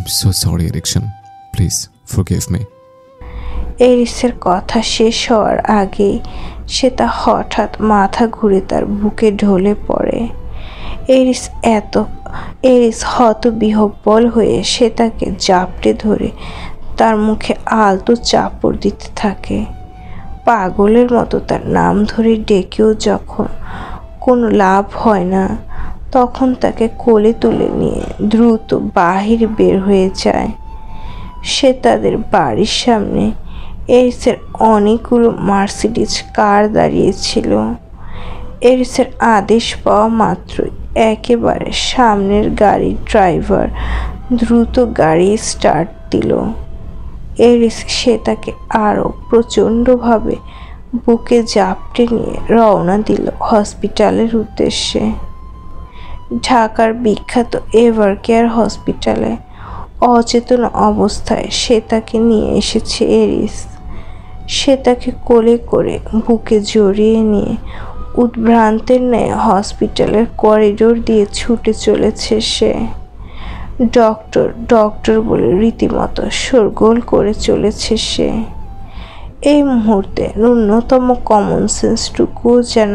I'm so sorry, Erickson. Please forgive me. এরিসের কথা শেষ হওয়ার আগেই সেটা হঠাৎ মাথা ঘুরে তার বুকে ঢলে পড়ে। এরিস হতবিহ্বল হয়ে সেটাকে জাপটে ধরে তার মুখে আলতো চাপড় দিতে থাকে। পাগলের মতো তার নাম ধরে ডেকেও যখন কোনো লাভ হয় না, তখন তাকে কোলে তুলে নিয়ে দ্রুত বাহির বের হয়ে যায়। সে তাদের বাড়ির সামনে এরিসের অনেকগুলো মার্সিডিজ কার দাঁড়িয়েছিল। এরিসের আদেশ পাওয়া মাত্রই একেবারে সামনের গাড়ির ড্রাইভার দ্রুত গাড়ি স্টার্ট দিল। এরিস সেটাকে আরও প্রচণ্ডভাবে বুকে জাপটে নিয়ে রওনা দিল হসপিটালের উদ্দেশ্যে। ঢাকার বিখ্যাত এভারকেয়ার হসপিটালে অচেতন অবস্থায় সেটাকে নিয়ে এসেছে এরিস। সেটাকে কোলে করে বুকে জড়িয়ে নিয়ে উদ্ভ্রান্তের ন্যায় হসপিটালের করিডোর দিয়ে ছুটে চলেছে সে। ডক্টর ডক্টর বলে রীতিমতো শোরগোল করে চলেছে সে। এই মুহূর্তে ন্যূনতম কমন সেন্সটুকুও যেন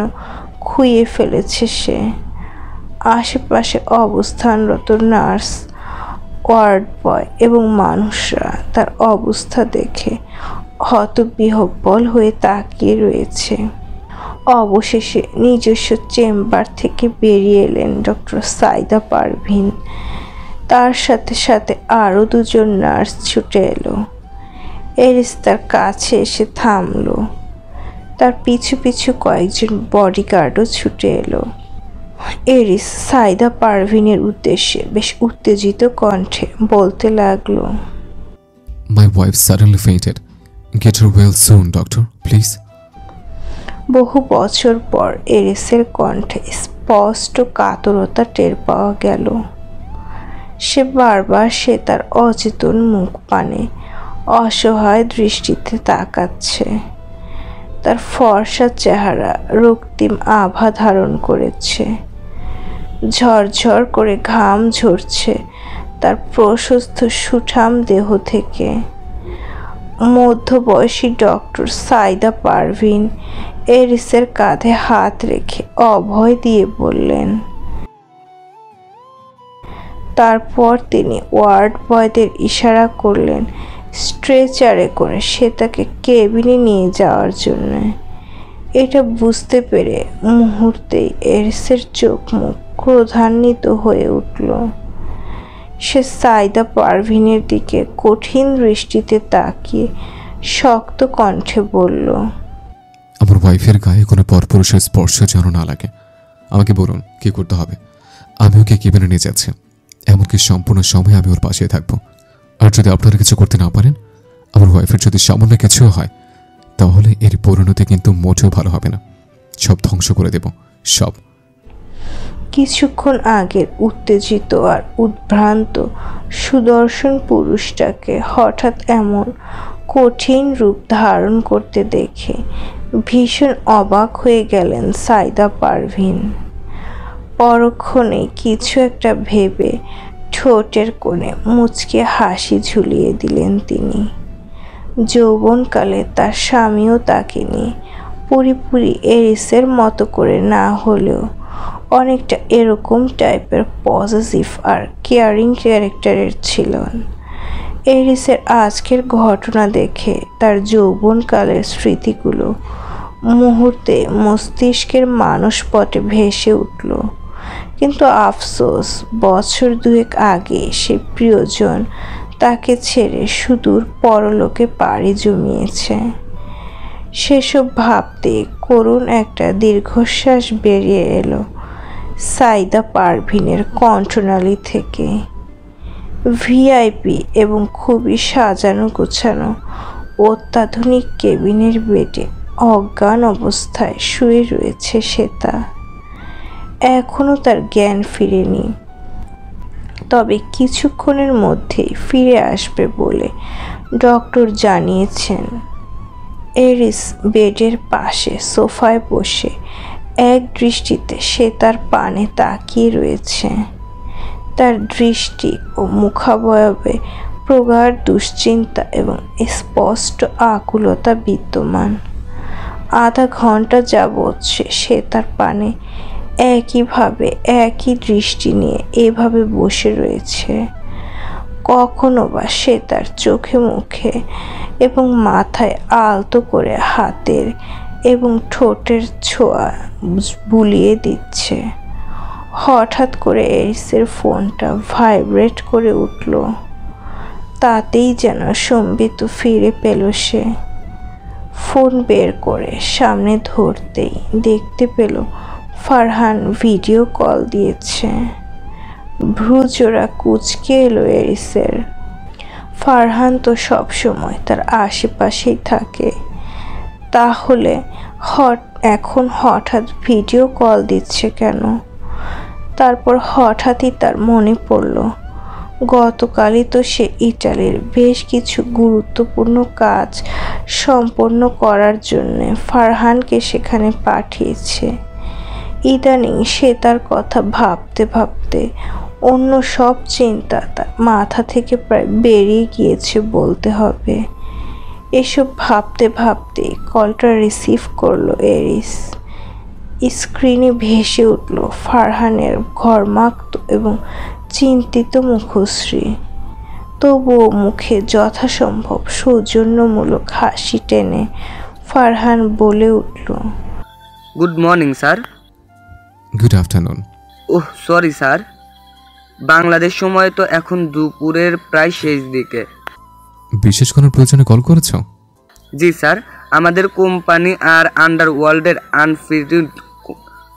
খুইয়ে ফেলেছে সে। আশেপাশে অবস্থানরত নার্স, ওয়ার্ড বয় এবং মানুষরা তার অবস্থা দেখে হতবিহ্বল হয়ে তাকিয়ে রয়েছে। অবশেষে নিজস্ব চেম্বার থেকে বেরিয়ে এলেন ডক্টর সাইদা পারভিন। তার সাথে সাথে আরও দুজন নার্স ছুটে এলো। এরিস তার কাছে এসে থামলো। তার পিছু পিছু কয়েকজন বডিগার্ডও ছুটে এলো। এরিস সাইদা পারভিনের উদ্দেশ্যে বেশ উত্তেজিত কণ্ঠে বলতে লাগলো, My wife suddenly fainted. Get her well soon, doctor, please. বহু বছর পর এরিসের কণ্ঠে স্পষ্ট কাতরতা টের পাওয়া গেল। সে বারবার তার অচেতন মুখ পানে অসহায় দৃষ্টিতে তাকাচ্ছে। তার ফর্সা চেহারা রক্তিম আভা ধারণ করেছে। ঝরঝর করে ঘাম ঝরছে তার প্রশস্ত সুঠাম দেহ থেকে। মধ্যবয়সী ডক্টর সাইদা পারভিন এরিসের কাঁধে হাত রেখে অভয় দিয়ে বললেন। তারপর তিনি ওয়ার্ড বয়দের ইশারা করলেন স্ট্রেচারে করে সেটাকে কেবিনে নিয়ে যাওয়ার জন্য। এটা বুঝতে পেরে মুহূর্তেই এরিসের চোখ মুখ ক্রোধান্বিত হয়ে উঠল। সে সাইদা পারভিনের দিকে কঠিন দৃষ্টিতে তাকিয়ে শক্ত কণ্ঠে বলল, আমার ওয়াইফের গায়ে কোনো পরপুরুষের স্পর্শ যেন না লাগে। আমাকে বলুন কি করতে হবে। আমি ওকে কেবিনে নিয়ে যাচ্ছি। এমনকি সম্পূর্ণ সময় আমি ওর পাশে থাকবো। আর যদি আপনারা কিছু করতে না পারেন, আমার ওয়াইফের যদি সামান্য কিছুও হয়, তাহলে এর পরিণতি কিন্তু মোটেও ভালো হবে না। সব ধ্বংস করে দেব, সব। কিছুক্ষণ আগের উত্তেজিত আর উদ্ভ্রান্ত সুদর্শন পুরুষটাকে হঠাৎ এমন কঠিন রূপ ধারণ করতে দেখে ভীষণ অবাক হয়ে গেলেন সাইদা পারভিন। পরক্ষণে কিছু একটা ভেবে ঠোঁটের কোণে মুচকে হাসি ঝুলিয়ে দিলেন তিনি। যৌবনকালে তার স্বামীও তাকে নিয়ে পুরোপুরি এরিসের মতো করে না হলেও অনেকটা এরকম টাইপের পজিটিভ আর কেয়ারিং ক্যারেক্টারের ছিলেন। এরিসের আজকের ঘটনা দেখে তার যৌবনকালের স্মৃতিগুলো মুহূর্তে মস্তিষ্কের মানসপটে ভেসে উঠল। কিন্তু আফসোস, বছর দুয়েক আগে সে প্রিয়জন তাকে ছেড়ে সুদূর পরলোকে পাড়ি জমিয়েছে। সেসব ভাবতে করুণ একটা দীর্ঘশ্বাস বেরিয়ে এলো সাইদা পারভিনের কণ্ঠনালী থেকে। ভিআইপি এবং খুবই সাজানো গোছানো অত্যাধুনিক কেবিনের বেডে অজ্ঞান অবস্থায় শুয়ে রয়েছে শ্বেতা। এখনও তার জ্ঞান ফিরেনি, তবে কিছুক্ষণের মধ্যেই ফিরে আসবে বলে ডক্টর জানিয়েছেন। এরিস বেডের পাশে সোফায় বসে এক দৃষ্টিতে সে তার পানে তাকিয়ে রয়েছে। তার দৃষ্টি ও মুখাবয়বে প্রগাঢ় দুশ্চিন্তা এবং স্পষ্ট আকুলতা বিদ্যমান। আধা ঘন্টা যাবৎ সে তার পানে একইভাবে একই দৃষ্টি নিয়ে এভাবে বসে রয়েছে। কখনো বা সে তার চোখে মুখে এবং মাথায় আলতো করে হাতের এবং ঠোঁটের ছোঁয়া বুলিয়ে দিচ্ছে। হঠাৎ করে এরিসের ফোনটা ভাইব্রেট করে উঠল। তাতেই যেন সম্বিত ফিরে পেল সে। ফোন বের করে সামনে ধরতেই দেখতে পেল ফারহান ভিডিও কল দিয়েছে। ভ্রুজোড়া কুঁচকে এলো এরিসের। ফারহান তো সবসময় তার আশেপাশেই থাকে, তাহলে এখন হঠাৎ ভিডিও কল দিচ্ছে কেন? তারপর হঠাৎই তার মনে পড়ল গতকালই তো সে ইটালির বেশ কিছু গুরুত্বপূর্ণ কাজ সম্পন্ন করার জন্য ফারহানকে সেখানে পাঠিয়েছে। ইদানিং সে তার কথা ভাবতে ভাবতে অন্য সব চিন্তা তার মাথা থেকে প্রায় বেরিয়ে গিয়েছে বলতে হবে। এসব ভাবতে ভাবতে কলটা রিসিভ করলো এরিস। স্ক্রিনে ভেসে উঠল ফারহানের ঘর্মাক্ত এবং চিন্তিত মুখশ্রী। তবুও মুখে যথাসম্ভব সৌজন্যমূলক হাসি টেনে ফারহান বলে উঠল, good morning sir. Good afternoon. Oh sorry sir, Bangladesh সময় তো এখন দুপুরের প্রায় শেষ দিকে। বিশেষ কোনো প্রয়োজনে কল করেছ? জি স্যার, আমাদের কোম্পানি আর আন্ডারওয়ার্ল্ডের আনফিনিশড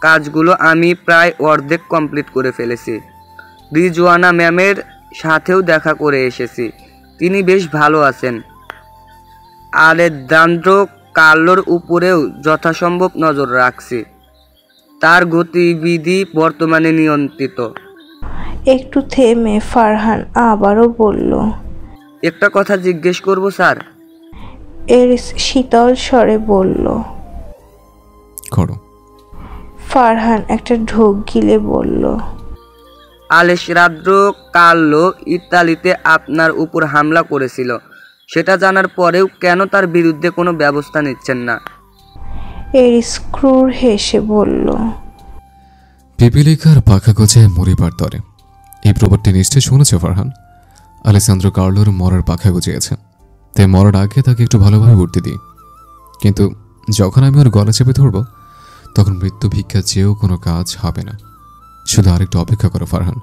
কাজগুলো আমি প্রায় অর্ধেক কমপ্লিট করে ফেলেছি। রিজওয়ানা ম্যামের সাথেও দেখা করে এসেছি, তিনি বেশ ভালো আছেন। আলেদান্দ্রো কার্লোর উপরেও যথাসম্ভব নজর রাখছি, তার গতিবিধি বর্তমানে নিয়ন্ত্রিত। একটু থেমে ফারহান আবারও বলল, একটা কথা জিজ্ঞেস করব স্যার? এরিস শীতল স্বরে বলল। করো। ফারহান একটা ঢোক গিলে বলল, আলেসান্দ্রো কার্লো ইতালিতে আপনার উপর হামলা করেছিল, সেটা জানার পরেও কেন তার বিরুদ্ধে কোনো ব্যবস্থা নিচ্ছেন না? এরিস ক্রূর হেসে বলল, পিপিলিকার পাখা গোছায় মরিবার তরে। এই প্রবাদটি নিশ্চয়ই শুনেছ ফারহান। আলেসান্দ্রো কার্লোর মরার পাখা গুছিয়েছে, তাই মরার আগে তাকে একটু ভালোভাবে উঠতে দিই। কিন্তু যখন আমি ওর গলা চেপে ধরব, তখন মৃত্যু ভিক্ষা চেয়েও কোনো কাজ হবে না। শুধু আরেকটু অপেক্ষা করো ফারহান,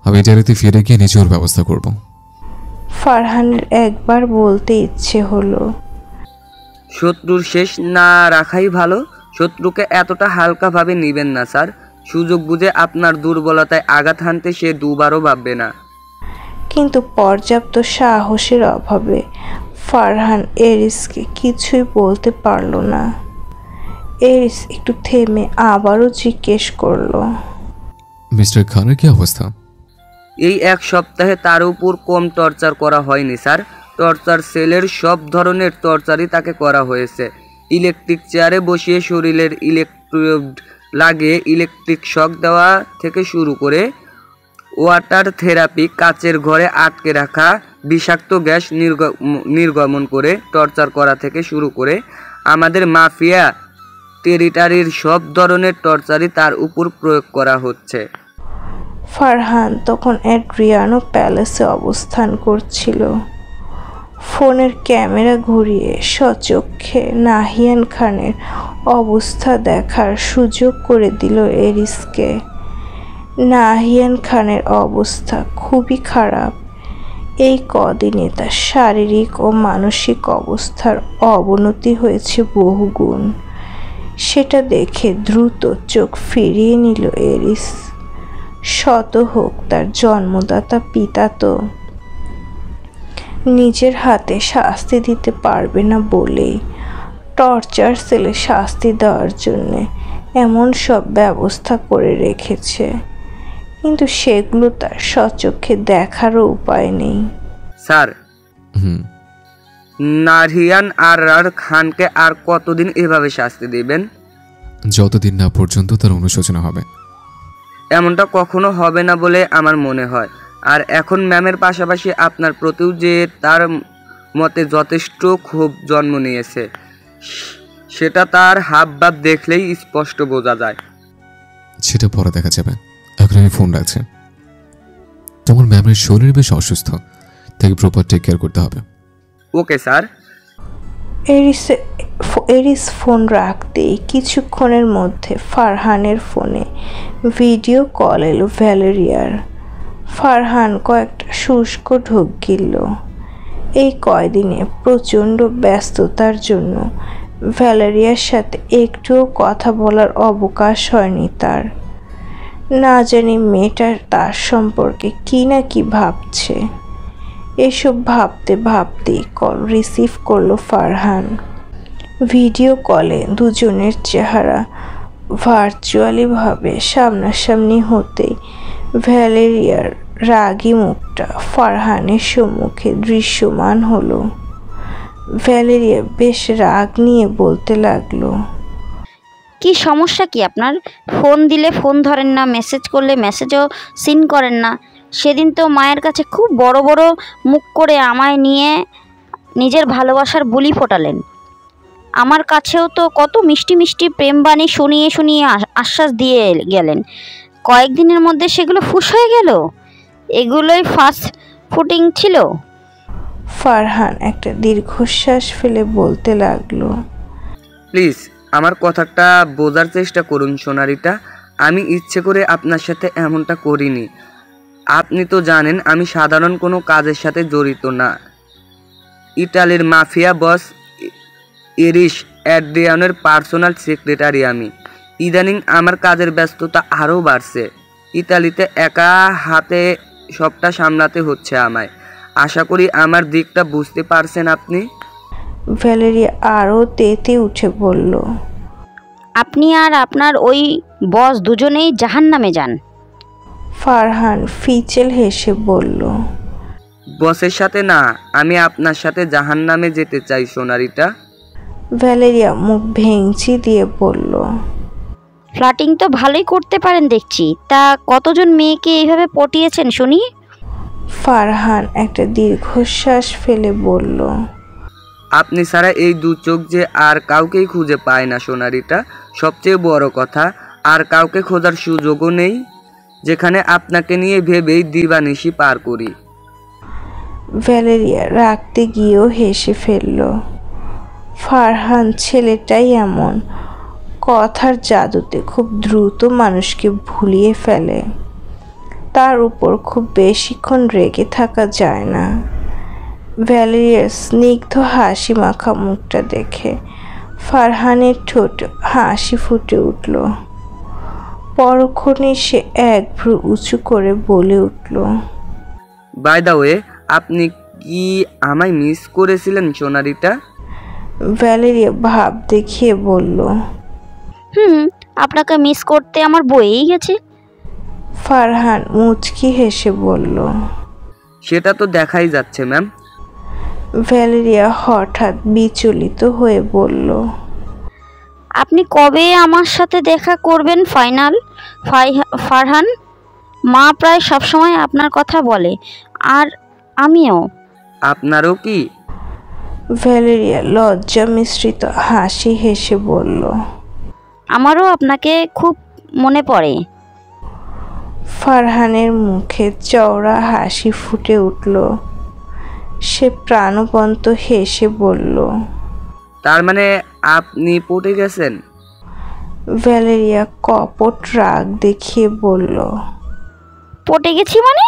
আমি ইটালিতে ফিরে গিয়ে নিজে ওর ব্যবস্থা করব। ফারহানের একবার বলতে ইচ্ছে হলো, শত্রুর শেষ না রাখাই ভালো। শত্রুকে এতটা হালকাভাবে নেবেন না স্যার। সুযোগ বুঝে আপনার দুর্বলতায় আঘাত হানতে সে দুবারও ভাববে না। কিন্তু পর্যাপ্ত সাহসের অভাবে ফারহান এরিসকে কিছুই বলতে পারল না। এরিস একটু থেমে আবারও জিজ্ঞেস করলো, মিস্টার খানের কি অবস্থা? এই এক সপ্তাহে তার উপর কম টর্চার করা হয়নি স্যার। টর্চার সেলের সব ধরনের টর্চারই তাকে করা হয়েছে। ইলেকট্রিক চেয়ারে বসিয়ে শরীরের ইলেকট্রোড লাগিয়ে ইলেকট্রিক শক দেওয়া থেকে শুরু করে ওয়াটার থেরাপি, কাচের ঘরে আটকে রাখা বিষাক্ত গ্যাস নির্গমন করে টর্চার করা থেকে শুরু করে আমাদের মাফিয়া টেরিটারির সব ধরনের টর্চারই তার উপর প্রয়োগ করা হচ্ছে। ফারহান তখন অ্যাড্রিয়ানো প্যালেসে অবস্থান করছিল। ফোনের ক্যামেরা ঘুরিয়ে সচক্ষে নাহিয়ান খানের অবস্থা দেখার সুযোগ করে দিল এরিসকে। নাহিয়ান খানের অবস্থা খুবই খারাপ। এই কদিনে তার শারীরিক ও মানসিক অবস্থার অবনতি হয়েছে বহুগুণ। সেটা দেখে দ্রুত চোখ ফিরিয়ে নিল এরিস। শত হোক তার জন্মদাতা পিতা তো নিজের হাতে শাস্তি দিতে পারবে না বলেই টর্চার সেলে শাস্তি দেওয়ার জন্য এমন সব ব্যবস্থা করে রেখেছে, কিন্তু সেগুলো তার সচক্ষে দেখারও উপায় নেই। স্যার, নাহিয়ান আর খানকে আর কতদিন এভাবে শাস্তি দিবেন? যতদিন না পর্যন্ত তার অনুশোচনা হবে। এমনটা কখনো হবে না বলে আমার মনে হয়। আর এখন ম্যামের পাশাপাশি আপনার প্রতিও যে তার মতে যথেষ্ট ক্ষোভ জন্ম নিয়েছে, সেটা তার হাবভাব দেখলেই স্পষ্ট বোঝা যায়। সেটা পরে দেখা যাবে, এখন আমি ফোন রাখছি। তোমার ম্যামের শরীর বেশ অসুস্থ, তাকে প্রপার টেক কেয়ার করতে হবে। Okay sir. এরিস ফোন রাখতেই কিছুক্ষণের মধ্যে ফারহানের ফোনে ভিডিও কল এলো ভ্যালেরিয়ার। ফারহান কয়েকটা শুষ্ক ঢোক গিলল। এই কয়দিনে প্রচণ্ড ব্যস্ততার জন্য ভ্যালেরিয়ার সাথে একটুও কথা বলার অবকাশ হয়নি তার। না জানি মেয়েটার তার সম্পর্কে কি না কি ভাবছে। এসব ভাবতে ভাবতেই কল রিসিভ করলো ফারহান। ভিডিও কলে দুজনের চেহারা ভার্চুয়ালিভাবে সামনাসামনি হতেই ভ্যালেরিয়ার রাগী মুখটা ফারহানের সম্মুখে দৃশ্যমান হলো। ভ্যালেরিয়া বেশ রাগ নিয়ে বলতে লাগলো, কি সমস্যা কি আপনার? ফোন দিলে ফোন ধরেন না, মেসেজ করলে মেসেজও সিন করেন না। সেদিন তো মায়ের কাছে খুব বড় বড় মুখ করে আমায় নিয়ে নিজের ভালোবাসার বুলি ফোটালেন। আমার কাছেও তো কত মিষ্টি মিষ্টি প্রেমবাণী শুনিয়ে শুনিয়ে আশ্বাস দিয়ে গেলেন। কয়েকদিনের মধ্যে সেগুলো ফুস হয়ে গেল। এগুলোই ফার্স্ট ফুটিং ছিল। ফারহান একটা দীর্ঘশ্বাস ফেলে বলতে লাগলো, প্লিজ আমার কথাটা বোঝার চেষ্টা করুন সোনারিটা। আমি ইচ্ছে করে আপনার সাথে এমনটা করিনি। আপনি তো জানেন আমি সাধারণ কোনো কাজের সাথে জড়িত না। ইটালির মাফিয়া বস এরিস অ্যাড্রিয়ানোর পার্সোনাল সেক্রেটারি আমি। ইদানিং আমার কাজের ব্যস্ততা আরও বাড়ছে। ইতালিতে একা হাতে সবটা সামলাতে হচ্ছে আমায়। আশা করি আমার দিকটা বুঝতে পারছেন আপনি। ভ্যালেরিয়া আরও তেতে উঠে বলল, আপনি আর আপনার ওই বস দুজনেই জাহান্নামে যান। ফারহান ফিচেল হেসে বলল, বসের সাথে না, আমি আপনার সাথে জাহান্নামে যেতে চাই সোনারিটা। ভ্যালেরিয়া মুখ ভেঙচি দিয়ে বলল, ফ্লার্টিং তো ভালোই করতে পারেন দেখছি। তা কতজন মেয়েকে এইভাবে পটিয়েছেন শুনি? ফারহান একটা দীর্ঘশ্বাস ফেলে বলল, আপনি ছাড়া এই দু চোখ যে আর কাউকেই খুঁজে পায় না সোনারিটা। সবচেয়ে বড় কথা, আর কাউকে খোঁজার সুযোগও নেই, যেখানে আপনাকে নিয়ে ভেবেই দিবানিশি পার করি। ভ্যালেরিয়া রাখতে গিয়েও হেসে ফেলল। ফারহান ছেলেটাই এমন, কথার জাদুতে খুব দ্রুত মানুষকে ভুলিয়ে ফেলে। তার উপর খুব বেশিক্ষণ রেগে থাকা যায় না। ভ্যালেরিয়ার স্নিগ্ধ হাসি মাখা মুখটা দেখে ফারহানের ঠোঁট হাসি ফুটে উঠল। পরক্ষণে সে এক ভ্রু উঁচু করে বলে উঠল, বাই দ্য ওয়ে, আপনি কি আমায় মিস করেছিলেন সোনারিটা? ভ্যালেরিয়া ভাব দেখিয়ে বলল, আপনাকে মিস করতে আমার বয়েই গেছে। ফারহান মুচকি হেসে বলল। সেটা তো দেখাই যাচ্ছে ম্যাম। ভ্যালেরিয়া হঠাৎ বিচলিত হয়ে বলল, আপনি কবে আমার সাথে দেখা করবেন ফারহান? মা প্রায় সবসময় আপনার কথা বলে, আর আমিও। আপনারও কি? ভ্যালেরিয়া লজ্জা মিশ্রিত হাসি হেসে বলল, আমারও আপনাকে খুব মনে পড়ে। ফারহানের মুখে চওড়া হাসি ফুটে উঠল। সে প্রাণবন্ত হেসে বলল, তার মানে আপনি পটে গেছেন? ভ্যালেরিয়া কপট রাগ দেখিয়ে বলল, পটে গেছি মানে?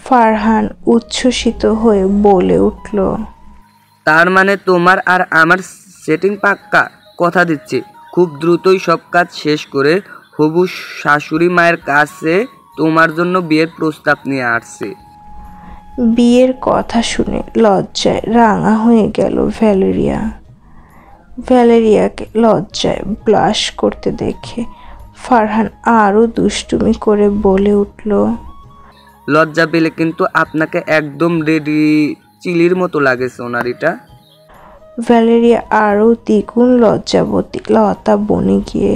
ফারহান উচ্ছ্বসিত হয়ে বলে উঠল, তার মানে তোমার আর আমার সেটিং পাক্কা। কথা দিচ্ছি খুব দ্রুতই সব কাজ শেষ করে হবু শাশুড়ি মায়ের কাছে তোমার জন্য বিয়ের প্রস্তাব নিয়ে আসছে। বিয়ের কথা শুনে লজ্জায় রাঙা হয়ে গেল ভ্যালেরিয়া। ভ্যালেরিয়াকে লজ্জায় ব্লাশ করতে দেখে ফারহান আরও দুষ্টুমি করে বলে উঠল, লজ্জা পেলে কিন্তু আপনাকে একদম রেডি চিলির মতো লাগে সোনারিটা। ভ্যালেরিয়া আরও দ্বিগুণ লজ্জাবতী লতা বনে গিয়ে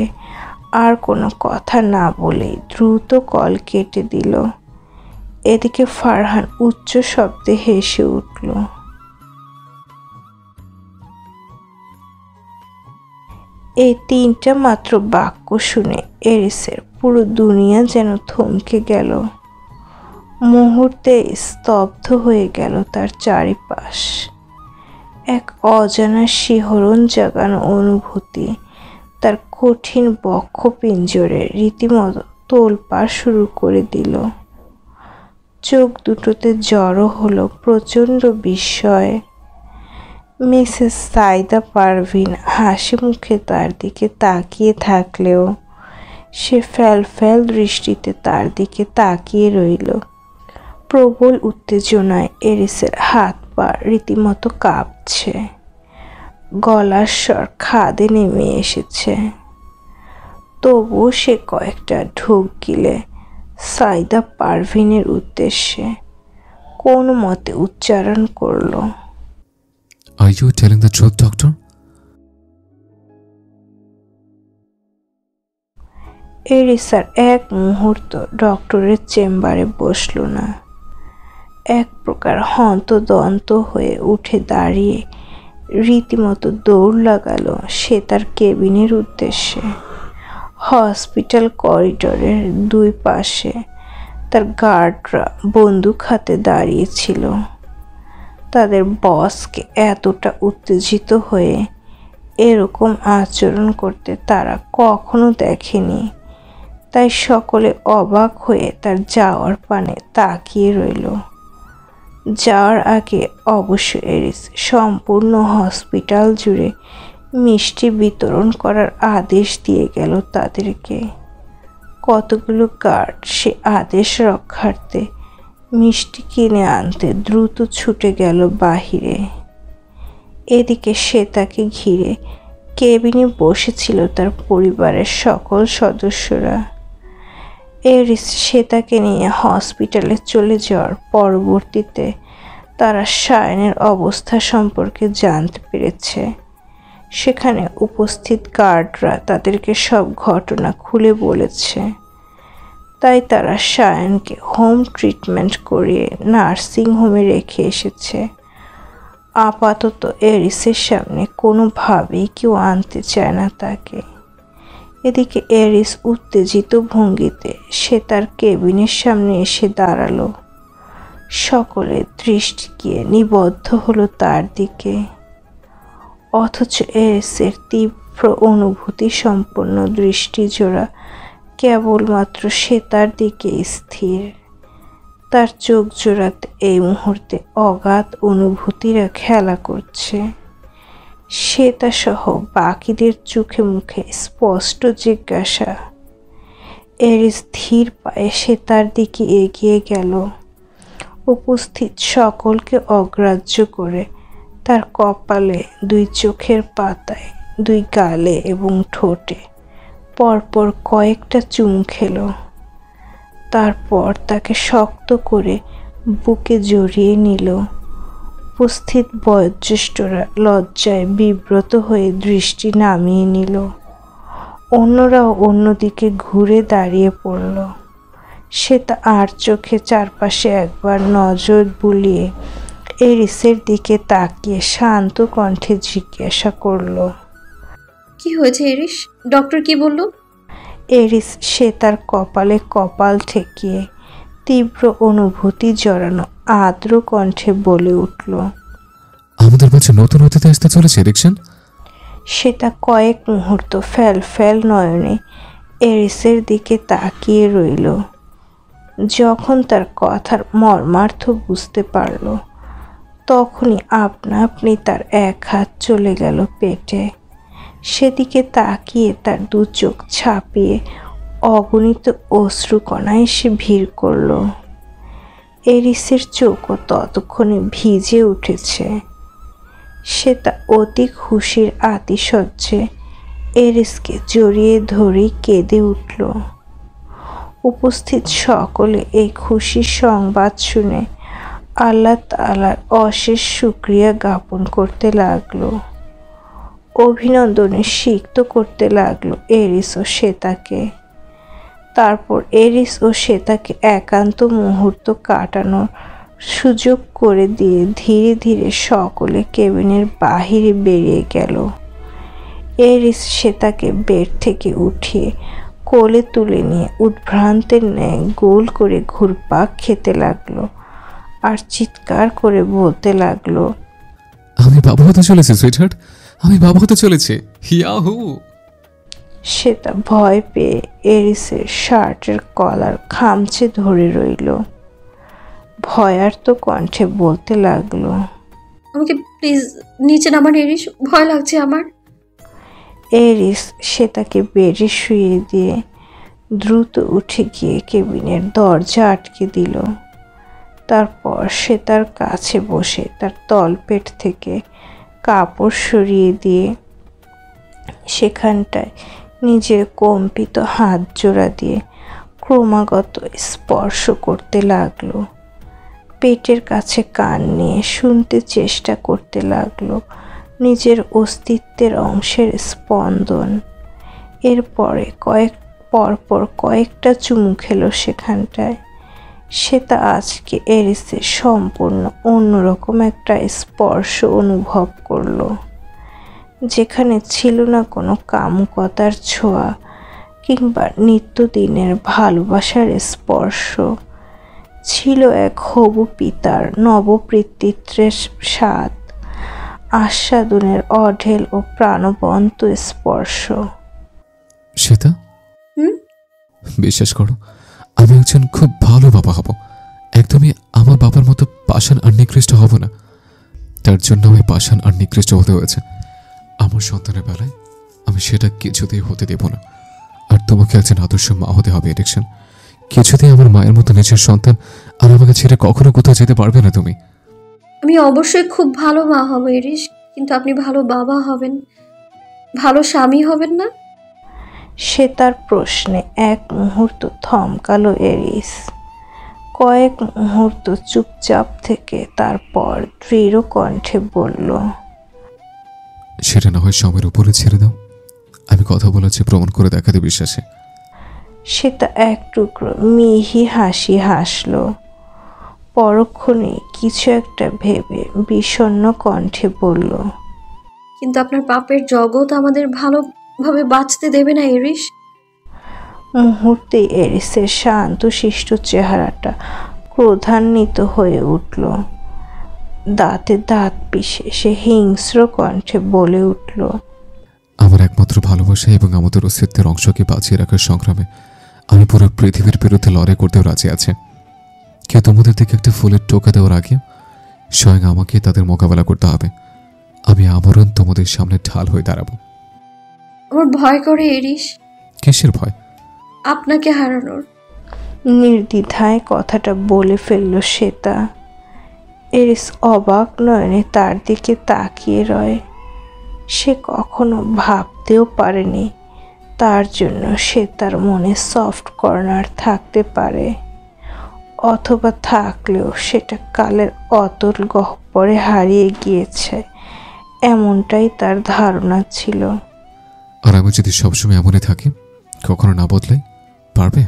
আর কোনো কথা না বলেই দ্রুত কল কেটে দিল। এদিকে ফারহান উচ্চ শব্দে হেসে উঠল। এই তিনটা মাত্র বাক্য শুনে এরিসের পুরো দুনিয়া যেন থমকে গেল। মুহূর্তে স্তব্ধ হয়ে গেল তার চারিপাশ। এক অজানা শিহরণ জাগানো অনুভূতি তার কঠিন বক্ষ পিঞ্জরে রীতিমতো তোলপাড় শুরু করে দিল। চোখ দুটোতে জড়ো হলো প্রচণ্ড বিস্ময়। মিসেস সাইদা পারভিন হাসি মুখে তার দিকে তাকিয়ে থাকলেও সে ফ্যাল দৃষ্টিতে তার দিকে তাকিয়ে রইল। প্রবল উত্তেজনায় এরিসের হাত পা রীতিমতো কাঁপছে, গলার স্বর খাদে নেমে এসেছে। তবুও সে কয়েকটা ঢোক গিলে সাইদা পারভিনের উদ্দেশ্যে কোনো মতে উচ্চারণ করল, Are you telling the truth, doctor? এরিসার এক মুহূর্ত ডক্টরের চেম্বারে বসল না। এক প্রকার হন্তদন্ত হয়ে উঠে দাঁড়িয়ে রীতিমতো দৌড় লাগালো সে তার কেবিনের উদ্দেশ্যে। হসপিটাল করিডোরের দুই পাশে তার গার্ডরা বন্দুক হাতে দাঁড়িয়েছিল। তাদের বসকে এতটা উত্তেজিত হয়ে এরকম আচরণ করতে তারা কখনো দেখেনি। তাই সকলে অবাক হয়ে তার যাওয়ার পানে তাকিয়ে রইল। যাওয়ার আগে অবশ্য এরিস সম্পূর্ণ হসপিটাল জুড়ে মিষ্টি বিতরণ করার আদেশ দিয়ে গেল তাদেরকে। কতগুলো গার্ড সে আদেশ রক্ষার্থে মিষ্টি কিনে আনতে দ্রুত ছুটে গেল বাহিরে। এদিকে সে তাকে ঘিরে কেবিনে বসেছিল তার পরিবারের সকল সদস্যরা। এরিস শ্বেতাকে নিয়ে হসপিটালে চলে যাওয়ার পরবর্তীতে তারা সায়নের অবস্থা সম্পর্কে জানতে পেরেছে। সেখানে উপস্থিত গার্ডরা তাদেরকে সব ঘটনা খুলে বলেছে। তাই তারা সায়নকে হোম ট্রিটমেন্ট করিয়ে নার্সিং হোমে রেখে এসেছে। আপাতত এরিসের সামনে কোনোভাবেই কেউ আনতে চায় না তাকে। এদিকে এরিস উত্তেজিত ভঙ্গিতে সে তার কেবিনের সামনে এসে দাঁড়ালো। সকলের দৃষ্টি গিয়ে নিবদ্ধ হলো তার দিকে। অথচ এরিসের তীব্র অনুভূতি সম্পন্ন দৃষ্টিজোড়া কেবলমাত্র সে তার দিকে স্থির। তার চোখ জোড়াতে এই মুহূর্তে অগাধ অনুভূতিরা খেলা করছে। শ্বেতা সহ বাকিদের চোখে মুখে স্পষ্ট জিজ্ঞাসা। এরিস ধীর পায়ে সে তার দিকে এগিয়ে গেল। উপস্থিত সকলকে অগ্রাহ্য করে তার কপালে, দুই চোখের পাতায়, দুই গালে এবং ঠোঁটে পরপর কয়েকটা চুমু খেল। তারপর তাকে শক্ত করে বুকে জড়িয়ে নিল। উপস্থিত বয়োজ্যেষ্ঠরা লজ্জায় বিব্রত হয়ে দৃষ্টি নামিয়ে নিল। অন্যরাও অন্যদিকে ঘুরে দাঁড়িয়ে পড়ল। সে তা আর চোখে চারপাশে একবার নজর বুলিয়ে এরিসের দিকে তাকিয়ে শান্ত কণ্ঠে জিজ্ঞাসা করল, কি হয়েছে এরিস? ডক্টর কি বলল? এরিস সে তার কপালে কপাল ঠেকিয়ে তীব্র অনুভূতি জড়ানো আর্দ্র কণ্ঠে বলে উঠল, আমাদের মাঝে নতুন অতিথি আসতে চলেছে এরিকসন। সে তা কয়েক মুহূর্ত ফ্যাল নয়নে এরিসের দিকে তাকিয়ে রইল। যখন তার কথার মর্মার্থ বুঝতে পারল, তখনই আপনা আপনি তার এক হাত চলে গেল পেটে। সেদিকে তাকিয়ে তার দু চোখ ছাপিয়ে অগণিত অশ্রুকণায় সে ভিড় করল। এরিসের চোখও ততক্ষণে ভিজে উঠেছে। সে তা অতি খুশির আতিশয্যে এরিসকে জড়িয়ে ধরেই কেঁদে উঠল। উপস্থিত সকলে এই খুশির সংবাদ শুনে আল্লাহ তাআলার অশেষ শুকরিয়া জ্ঞাপন করতে লাগলো। অভিনন্দনে সিক্ত করতে লাগলো এরিস ও শ্বেতাকে। তারপর এরিস ও শ্বেতাকে একান্ত মুহূর্ত কাটানোর সুযোগ করে দিয়ে ধীরে ধীরে সকলে কেবিনের বাহিরে বেরিয়ে গেল। এরিস শ্বেতাকে বেড থেকে উঠিয়ে কোলে তুলে নিয়ে উদ্ভ্রান্তের ন্যায় গোল করে ঘুরপাক খেতে লাগলো আর চিৎকার করে বলতে লাগলো, আমি বাবা হতে চলেছি সুইটহার্ট, আমি বাবা হতে চলেছি, ইয়াহু। শ্বেতা ভয় পেয়ে এরিসের শার্টের কলার খামচে ধরে রইল। ভয়ার্ত কণ্ঠে বলতে লাগলো, আমাকে প্লিজ নিচে নামান এরিস, ভয় লাগছে আমার। এরিস শ্বেতাকে বেডে শুয়ে দিয়ে দ্রুত উঠে গিয়ে কেবিনের দরজা আটকে দিল। তারপর শ্বেতার কাছে বসে তার তলপেট থেকে কাপড় সরিয়ে দিয়ে সেখানটায় নিজের কম্পিত হাত জোড়া দিয়ে ক্রমাগত স্পর্শ করতে লাগলো। পেটের কাছে কান নিয়ে শুনতে চেষ্টা করতে লাগলো নিজের অস্তিত্বের অংশের স্পন্দন। এরপরে পরপর কয়েকটা চুমু খেলো সেখানটায়। শ্বেতা আজকে এরিসের সম্পূর্ণ অন্যরকম একটা স্পর্শ অনুভব করলো, যেখানে ছিল না কোনো কামুকতার ছোঁয়া কিংবা নিত্যদিনের ভালোবাসার স্পর্শ। ছিল এক হবু পিতার নবপিতৃত্বের স্বাদ, আস্বাদনের অঢেল ও প্রাণবন্ত স্পর্শ। শ্বেতা, হুম? বিশ্বাস করো, আমি একজন খুব ভালো বাবা হব। একদমই আমার বাবার মতো পাষাণ আর নিকৃষ্ট হব না। তার জন্য আমি পাষাণ আর নিকৃষ্ট হতে হয়েছে। আমার সন্তানের বেলায় আমি সেটা কিছুতেই হতে দেব না। আর তোমাকে একজন আদর্শ মা হতে হবে এডিকশন। কিছুতেই আমার মায়ের মতো নিজের সন্তান আর আমাকে ছেড়ে কখনো কোথাও যেতে পারবে না তুমি। আমি অবশ্যই খুব ভালো মা হব এরিস, কিন্তু আপনি ভালো বাবা হবেন, ভালো স্বামী হবেন না? সে তার প্রশ্নে এক মুহূর্ত থমকালো এরিস। কয়েক মুহূর্ত চুপচাপ থেকে তারপর দৃঢ় কণ্ঠে বলল, সেটা না হয় সময়ের উপরে ছেড়ে দাও। আমি কথা বলার চেয়ে প্রমাণ করে দেখাতে বিশ্বাসে। সেটা এক টুকরো মিহি হাসি হাসল। পরক্ষণে কিছু একটা ভেবে বিষণ্ণ কণ্ঠে বলল, কিন্তু আপনার পাপের জগৎ আমাদের ভালোভাবে বাঁচতে দেবে না এরিস। মুহূর্তেই এরিসের শান্ত শিষ্ট চেহারাটা ক্রোধান্বিত হয়ে উঠল। দাঁতে দাঁত পিষে সে হিংস্র কণ্ঠে বলে উঠল, আমার একমাত্র ভালোবাসা এবং আমাদের অস্তিত্বের অংশকে বাঁচিয়ে রাখার সংগ্রামে আমি পুরো পৃথিবীর বিরুদ্ধে লড়াই করতেও রাজি আছি। কেউ তোমাদের দিকে একটা ফুলের টোকা দেওয়ার আগে স্বয়ং আমাকে তাদের মোকাবেলা করতে হবে। আমি আমরণ তোমাদের সামনে ঢাল হয়ে দাঁড়াবো। আমার ভয় করে এরিস, কিসের ভয়? আপনাকে হারানোর। নির্দ্বিধায় কথাটা বলে ফেলল শ্বেতা। এরিস অবাক নয়নে তার দিকে তাকিয়ে রয়। সে কখনো ভাবতেও পারেনি তার জন্য শ্বেতার মনে সফট কর্নার থাকতে পারে, অথবা থাকলেও সেটা কালের অতল গহ্বরে হারিয়ে গিয়েছে, এমনটাই তার ধারণা ছিল। আর আমি যদি সবসময় এমনই থাকি, কখনো না বদলাই, পারবে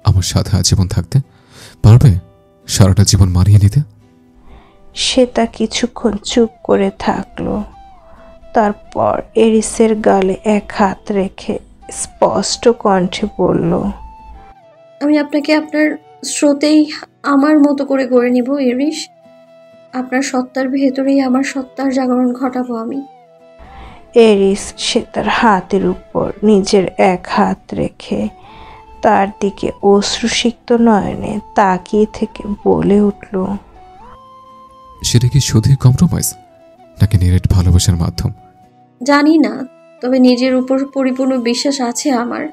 আমার সাথে আজীবন থাকতে? পারবে সারাটা জীবন মানিয়ে নিতে? শ্বেতা কিছুক্ষণ চুপ করে থাকলো। তারপর এরিসের গালে এক হাত রেখে স্পষ্ট কণ্ঠে বলল, আমি আপনাকে আপনার স্রোতেই আমার মতো করে গড়ে নিব এরিস। আপনার সত্তার ভেতরেই আমার সত্তার জাগরণ ঘটাবো আমি। এরিস শ্বেতার হাতের উপর নিজের এক হাত রেখে তার দিকে অশ্রুসিক্ত নয়নে তাকিয়ে থেকে বলে উঠল, সেটা কি শুধুই কম্প্রোমাইজ, নাকি নিরেট ভালোবাসার মাধ্যম? জানি না, তবে নিজের উপর পরিপূর্ণ বিশ্বাস আছে আমার,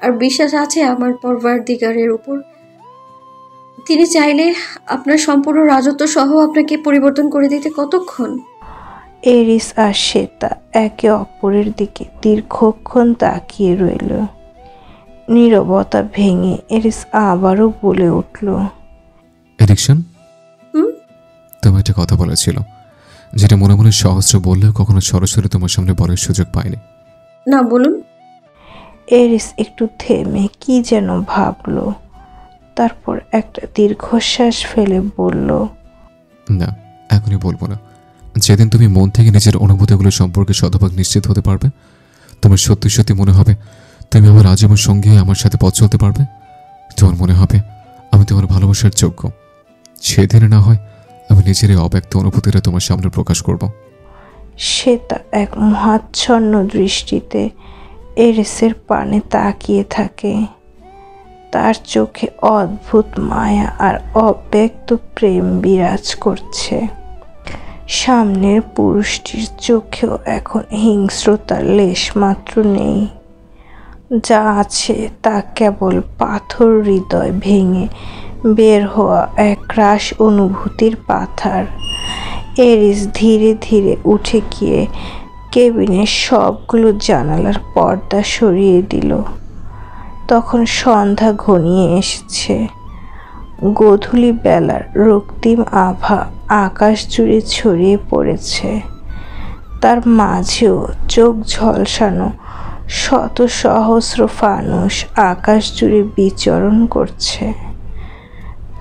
আর বিশ্বাস আছে আমার পরওয়ারদিগারের উপর। তিনি চাইলে আপনার সম্পূর্ণ রাজত্ব সহ আপনাকে পরিবর্তন করে দিতে কতক্ষণ। এরিস আর শ্বেতা একে অপরের দিকে দীর্ঘক্ষণ তাকিয়ে রইল। নীরবতা ভেঙে এরিস আবারও বলে উঠল, এডিকশন, হুম? তুমি একটা কথা বলেছিল, যেটা মনে মনে সহস্র বললেও কখনো সরাসরি তোমার সামনে বলার সুযোগ পাইনি। না, বলুন। এরিস একটু থেমে কি যেন ভাবলো, তারপর একটা দীর্ঘশ্বাস ফেলে বলল, না, এখনই বলবো না। যেদিন তুমি মন থেকে নিজের অনুভূতিগুলো সম্পর্কে শতভাগ নিশ্চিত হতে পারবে, তোমার সত্যি সত্যি মনে হবে তুমি আমার আজীবন সঙ্গী হয়ে আমার সাথে পথ চলতে পারবে, তোমার মনে হবে আমি তোমার ভালোবাসার যোগ্য, সেদিনে না হয় আমি নিজের এই অব্যক্ত অনুভূতিটা তোমার সামনে প্রকাশ করব। শ্বেতা এক মহাচ্ছন্ন দৃষ্টিতে এরিসের পানে তাকিয়ে থাকে। তার চোখে অদ্ভুত মায়া আর অব্যক্ত প্রেম বিরাজ করছে। সামনের পুরুষটির চোখেও এখন হিংস্রতার লেশমাত্র নেই। যা আছে তা কেবল পাথর হৃদয় ভেঙে বের হওয়া একরাশ অনুভূতির পাথার। এরিস ধীরে ধীরে উঠে গিয়ে কেবিনের সবগুলো জানালার পর্দা সরিয়ে দিল। তখন সন্ধ্যা ঘনিয়ে এসেছে। গোধূলি বেলার রক্তিম আভা আকাশ জুড়ে ছড়িয়ে পড়েছে। তার মাঝেও চোখ ঝলসানো শত সহস্র ফানুস আকাশ জুড়ে বিচরণ করছে।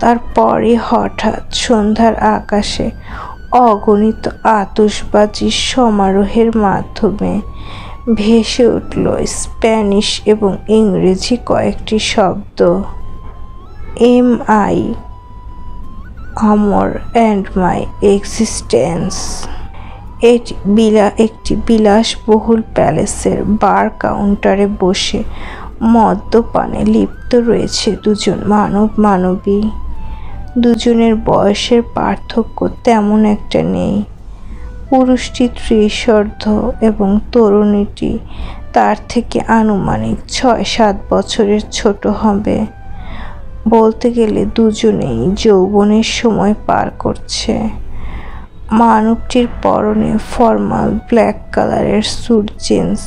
তারপরে হঠাৎ সন্ধ্যার আকাশে অগণিত আতশবাজির সমারোহের মাধ্যমে ভেসে উঠল স্প্যানিশ এবং ইংরেজি কয়েকটি শব্দ। MI, Amr and my existence. এটি একটি বিলাসবহুল প্যালেসের বার কাউন্টারে বসে মদ্যপানে লিপ্ত রয়েছে দুজন মানবী। দুজনের বয়সের পার্থক্য তেমন একটা নেই। পুরুষটি 30 এবং তরুণীটি তার থেকে আনুমানিক 6-7 বছরের ছোট হবে। বলতে গেলে দুজনেই যৌবনের সময় পার করছে। মানবটির পরনে ফর্মাল ব্ল্যাক কালারের স্যুট জিন্স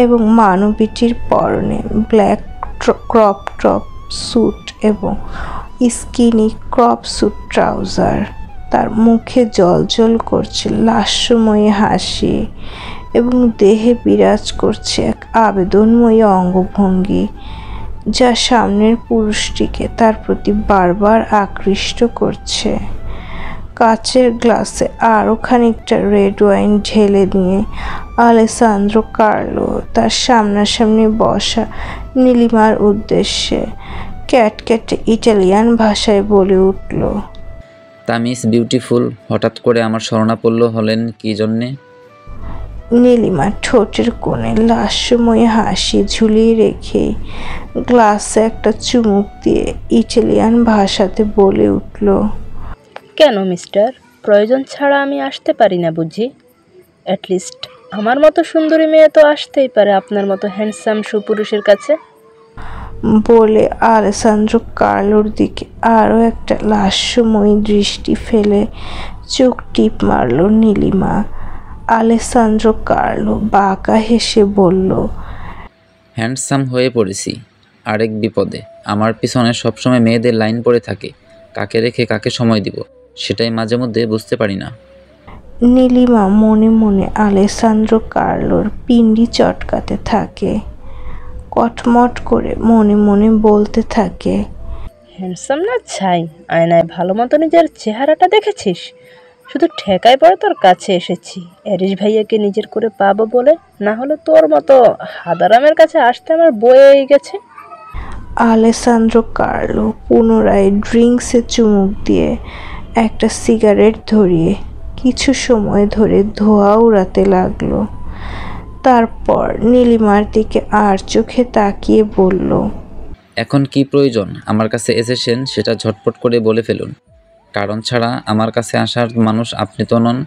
এবং মানবীটির পরনে ব্ল্যাক ক্রপ টপ স্যুট এবং স্কিনি ক্রপ স্যুট ট্রাউজার। তার মুখে জ্বলজ্বল করছে লাস্যময়ী হাসি এবং দেহে বিরাজ করছে এক আবেদনময়ী অঙ্গভঙ্গি, যা সামনের পুরুষটিকে তার প্রতি বারবার আকৃষ্ট করছে। কাচের গ্লাসে আরও খানিকটা রেড ওয়াইন ঢেলে নিয়ে আলেসান্দ্রো কার্লো তার সামনাসামনি বসা নীলিমার উদ্দেশ্যে ক্যাটক্যাটে ইটালিয়ান ভাষায় বলে উঠল, তা মিস বিউটিফুল, হঠাৎ করে আমার শরণাপন্ন হলেন কি জন্যে? নীলিমা ঠোঁটের কোণে লাস্যময়ী হাসি ঝুলিয়ে রেখে গ্লাসে একটা চুমুক দিয়ে ইটালিয়ান ভাষাতে বলে উঠল, কেন মিস্টার, প্রয়োজন ছাড়া আমি আসতে পারি না বুঝি? অ্যাটলিস্ট আমার মতো সুন্দরী মেয়ে তো আসতেই পারে আপনার মতো হ্যান্ডসাম সুপুরুষের কাছে। বলে আলেসান্দ্রো কার্লোর দিকে আরও একটা লাস্যময়ী দৃষ্টি ফেলে চোখ টিপ মারল নীলিমা। আলেসান্দ্রো কার্লো বাঁকা হেসে বলল, হ্যান্ডসাম হয়ে পড়েছি আরেক বিপদে। আমার পিছনে সবসময় মেয়েদের লাইন পড়ে থাকে, কাকে রেখে কাকে সময় দিব সেটাই মাঝে মধ্যে বুঝতে পারি না। নীলিমা মনে মনে আলেসান্দ্রো কার্লোর পিন্ডি চটকাতে থাকে। কটমট করে মনে মনে বলতে থাকে, হ্যান্ডসাম না ছাই, আয়নায় ভালো মতো নিজের চেহারাটা দেখেছিস? শুধু ঠেকায় পড়ে তোর কাছে এসেছি এরিস ভাইয়াকে নিজের করে পাবো বলে, না হলে তোর মতো হাদারামের কাছে আসতে আমার বয়ে গেছে। আলেসান্দ্রো কার্লো পুনরায় ড্রিঙ্কসে চুমুক দিয়ে একটা সিগারেট ধরিয়ে কিছু সময় ধরে ধোঁয়া উড়াতে লাগলো। তারপর নীলিমার দিকে আর চোখে তাকিয়ে বলল, এখন কি প্রয়োজন আমার কাছে এসেছেন সেটা ঝটপট করে বলে ফেলুন। কারণ ছাড়া আমার কাছে আসার মানুষ আপনি তো নন।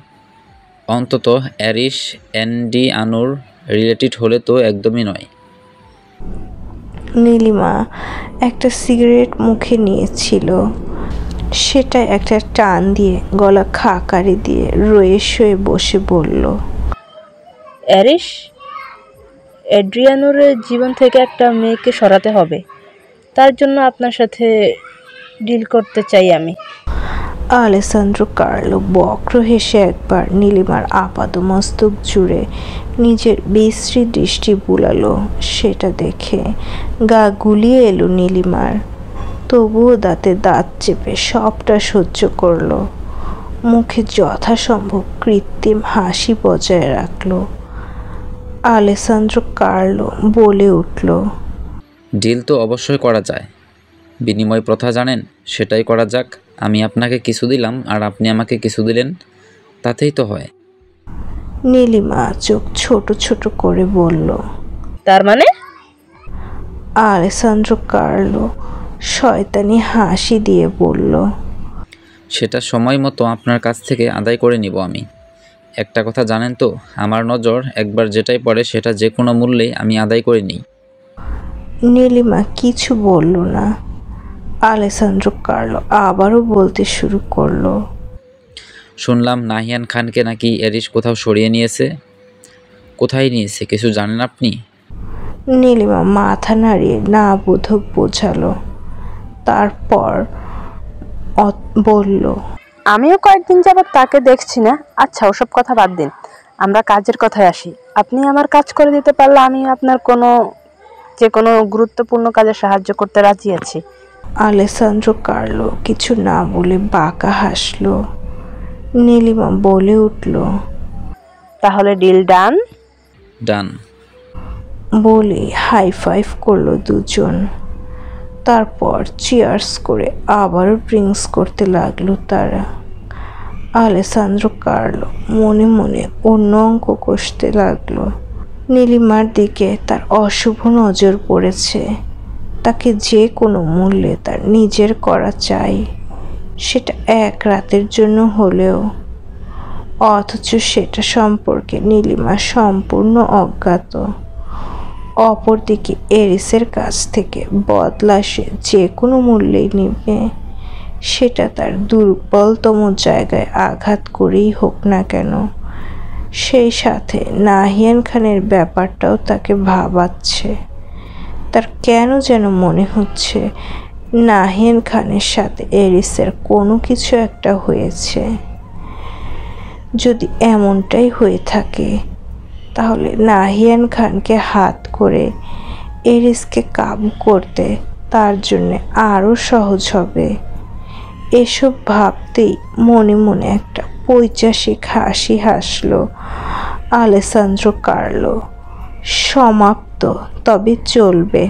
অন্তত অ্যারিস অ্যান্ডি আনুর রিলেটেড হলে তো একদমই নয়। নীলিমা একটা সিগারেট মুখে নিয়েছিল, সেটা একটা টান দিয়ে গলা খাকারি দিয়ে রয়ে শুয়ে বসে বলল, অ্যারিস, অ্যাড্রিয়ানোর জীবন থেকে একটা মেয়েকে সরাতে হবে, তার জন্য আপনার সাথে ডিল করতে চাই আমি। আলেসান্দ্রো কার্লো বক্র হেসে একবার নীলিমার আপাদমস্তক জুড়ে নিজের বিশ্রী দৃষ্টি বুলালো। সেটা দেখে গা গুলিয়ে এলো নীলিমার। তবুও দাঁতে দাঁত চেপে সবটা সহ্য করলো। মুখে যথাসম্ভব কৃত্রিম হাসি বজায় রাখলো। আলেসান্দ্রো কার্লো বলে উঠল, ডিল তো অবশ্যই করা যায়। বিনিময় প্রথা জানেন, সেটাই করা যাক। আমি আপনাকে কিছু দিলাম আর আপনি আমাকে কিছু দিলেন, তাতেই তো হয়। নীলিমা চোখ ছোট ছোট করে বলল। তার মানে? আলেসান্দ্রো কার্লো শয়তানি হাসি দিয়ে বলল, সেটা সময় মতো আপনার কাছ থেকে আদায় করে নিব আমি। একটা কথা জানেন তো, আমার নজর একবার যেটাই পড়ে সেটা যে কোনো মূল্যে আমি আদায় করে নিই। নীলিমা কিছু বলল না। আলেসান্দ্রো কার্লো আবারও বলতে শুরু করলো, শুনলাম নাহিয়ান খানকে নাকি এরিস কোথাও সরিয়ে নিয়েছে। কোথায় নিয়েছে কিছু জানেন আপনি? নীলিমা মাথা নাড়িয়ে না বোধক বোঝালো। তারপর বলল, আমিও কয়েকদিন যাবত তাকে দেখছি না। আচ্ছা, ওসব কথা বাদ দিন, আমরা কাজের কথায় আসি। আপনি আমার কাজ করে দিতে পারলে আমি আপনার যে কোনো গুরুত্বপূর্ণ কাজে সাহায্য করতে রাজি আছি। আলেসান্দ্রো কার্লো কিছু না বলে বাঁকা হাসলো। নীলিমা বলে উঠল, তাহলে ডিল ডান। ডান বলে হাই ফাইভ করলো দুজন। তারপর চিয়ার্স করে আবারও ড্রিঙ্কস করতে লাগলো তারা। আলেসান্দ্রো কার্লো মনে মনে অন্য অঙ্ক কষতে লাগলো। নীলিমার দিকে তার অশুভ নজর পড়েছে। তাকে যে কোনো মূল্যে তার নিজের করা চাই, সেটা এক রাতের জন্য হলেও। অথচ সেটা সম্পর্কে নীলিমা সম্পূর্ণ অজ্ঞাত। অপরদিকে এরিসের কাছ থেকে বদলা সে যে কোনো মূল্যেই নিবে, সেটা তার দুর্বলতম জায়গায় আঘাত করেই হোক না কেন। সেই সাথে নাহিয়ান খানের ব্যাপারটাও তাকে ভাবাচ্ছে। তার কেন যেন মনে হচ্ছে নাহিয়ান খানের সাথে এরিসের কোনো কিছু একটা হয়েছে। যদি এমনটাই হয়ে থাকে, তাহলে নাহিয়ান খানকে হাত করে এরিসকে কাবু করতে তার জন্য আরও সহজ হবে। এসব ভাবতেই মনে মনে একটা পৈশাচিক হাসি হাসল আলেসান্দ্রো কার্লো। সমাপ্ত, তবে চলবে।